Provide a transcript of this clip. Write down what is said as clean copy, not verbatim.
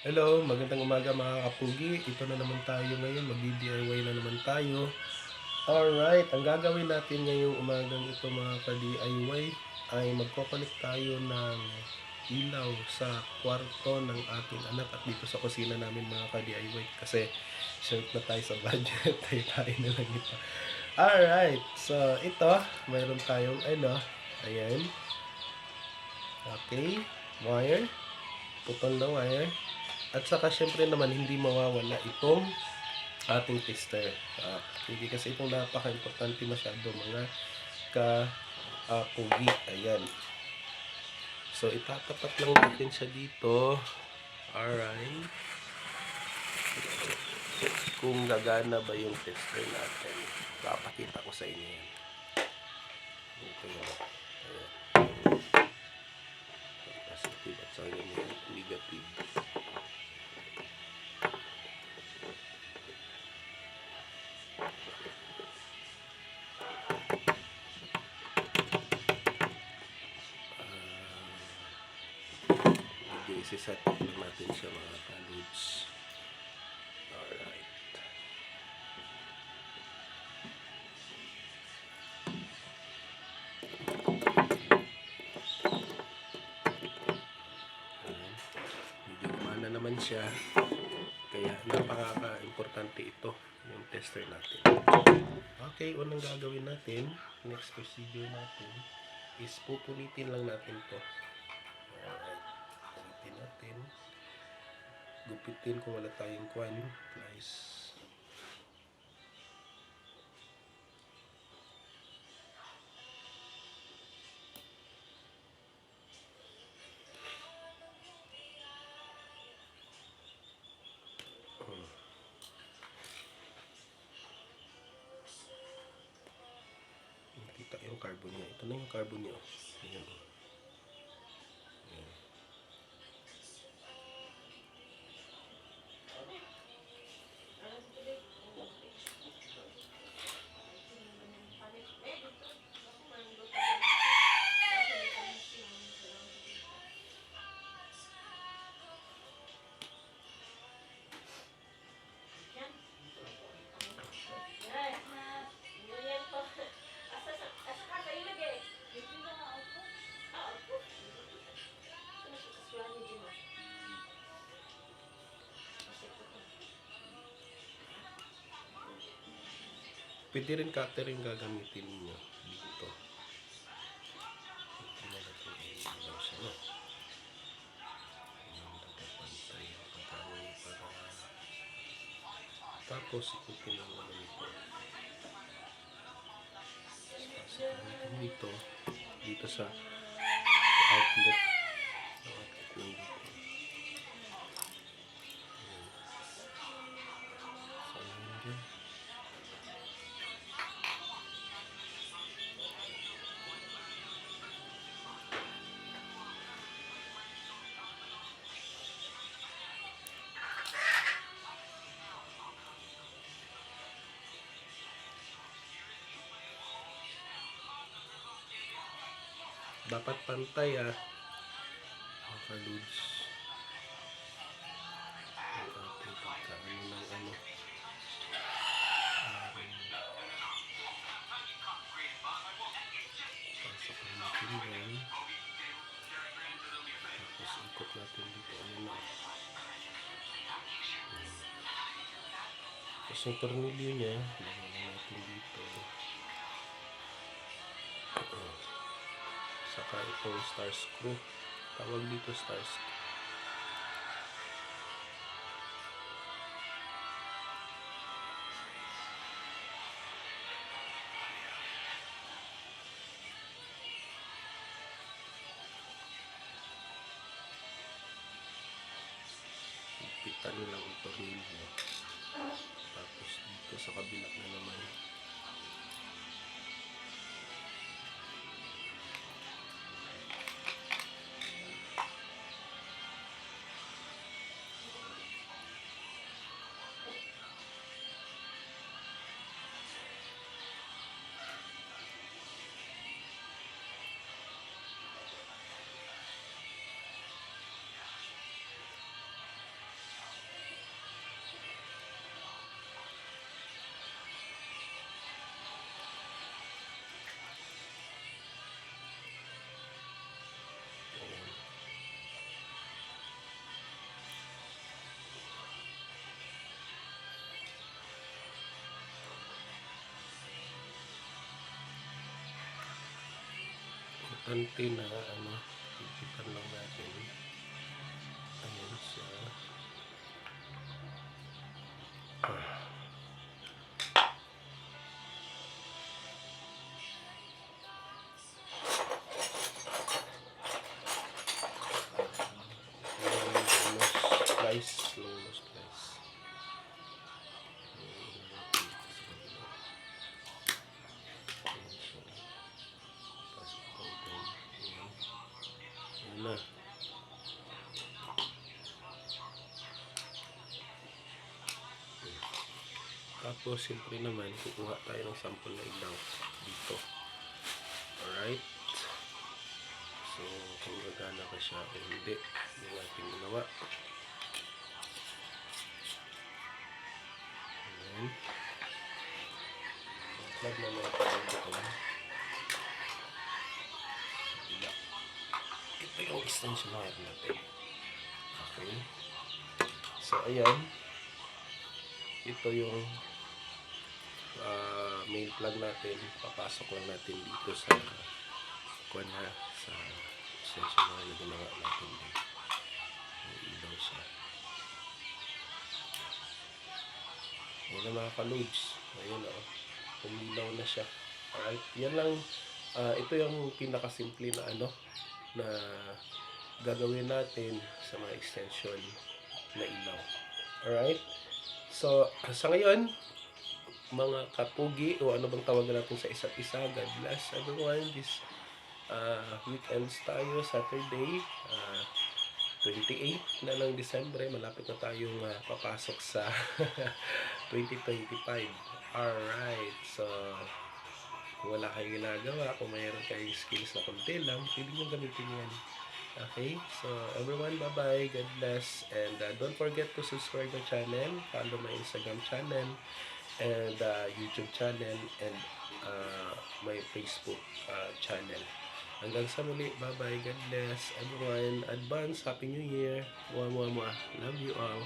Hello, magandang umaga mga kapugi. Ito na naman tayo ngayon, mag-DIY na naman tayo. Alright, ang gagawin natin ngayong umagang ito mga ka-DIY ay magkoconnect tayo ng ilaw sa kwarto ng aking anak at dito sa kusina namin mga ka-DIY kasi short na tayo sa budget. Tayo na lang ito. Alright, so ito, mayroon tayong ayan. Okay, wire, putol na wire. At saka syempre naman hindi mawawala itong ating tester. Hindi kasi itong napaka-importante masyado mga ka-pugi. Ayan. So itatapat lang natin siya dito. Alright. Kung gagana ba yung tester natin. Papakita ko sa inyo yan. Ito yun. Ayan. Positive at saka yung negative. Medyo isi-set up lang natin siya mga ka-loads. Alright. Medyo gumana naman siya. Kaya napaka-importante ito yung tester natin. Okay, unang gagawin natin, next procedure natin is pupunitin lang natin to. Alright, punitin natin. Gupitin kung wala tayong kwan, guys. Kita yung carbon niya. Ito na yung carbon niya. Ayan. Ayan. Pwede rin cutter yung gagamitin niyo dito. Ito na natin ilaw siya, no? Tapos ikutin lang naman ito. Pasok dito, dito sa outlet. Outlet lang dito. So, yun din. Dapat pantay mga ka-loads. Ang ating pagkaano ng ano. Pasok na natin yan. Tapos ikot natin dito. Ano na. Tapos yung tornilyo niya, lagyan natin dito. Saka itong star screw. Tawag dito star screw. Ipitan lang ang tornilyo. Tapos dito sa kabila na naman. importante na ipitan lang natin. Ayan siya. Slice. Na. Tapos, siyempre naman, kukuha tayo ng sample na ilaw dito. Alright. So, kung gagana ka siya o hindi, yung ating ginawa. Ayan. Plug na natin dito. Ito yung extension wire natin. Okay. So, ayan. Ito yung main plug natin. Papasok lang natin dito sa sa extension wire na ginawa natin din. May ilaw siya. Ayan na mga ka-loads. Ayun o. Pumilaw na siya. Alright. Yan lang. Ito yung pinakasimple na na gagawin natin sa mga extension na ilaw. Alright. So, sa ngayon, mga kapugi, o ano bang tawagan natin sa isa't isa, God bless everyone. This weekends tayo, Saturday, 28 na ng Disyembre. Malapit na tayong papasok sa 2025. Alright. So, kung wala kayong ginagawa, kung mayroon kayong skills na konti lang, pwede nyo gamitin yan. Okay? So, everyone, bye-bye. God bless. And don't forget to subscribe my channel. Follow my Instagram channel and YouTube channel and my Facebook channel. Hanggang sa muli. Bye-bye. God bless. Everyone, advance Happy New Year. Mwah, mwah, mwah. Love you all.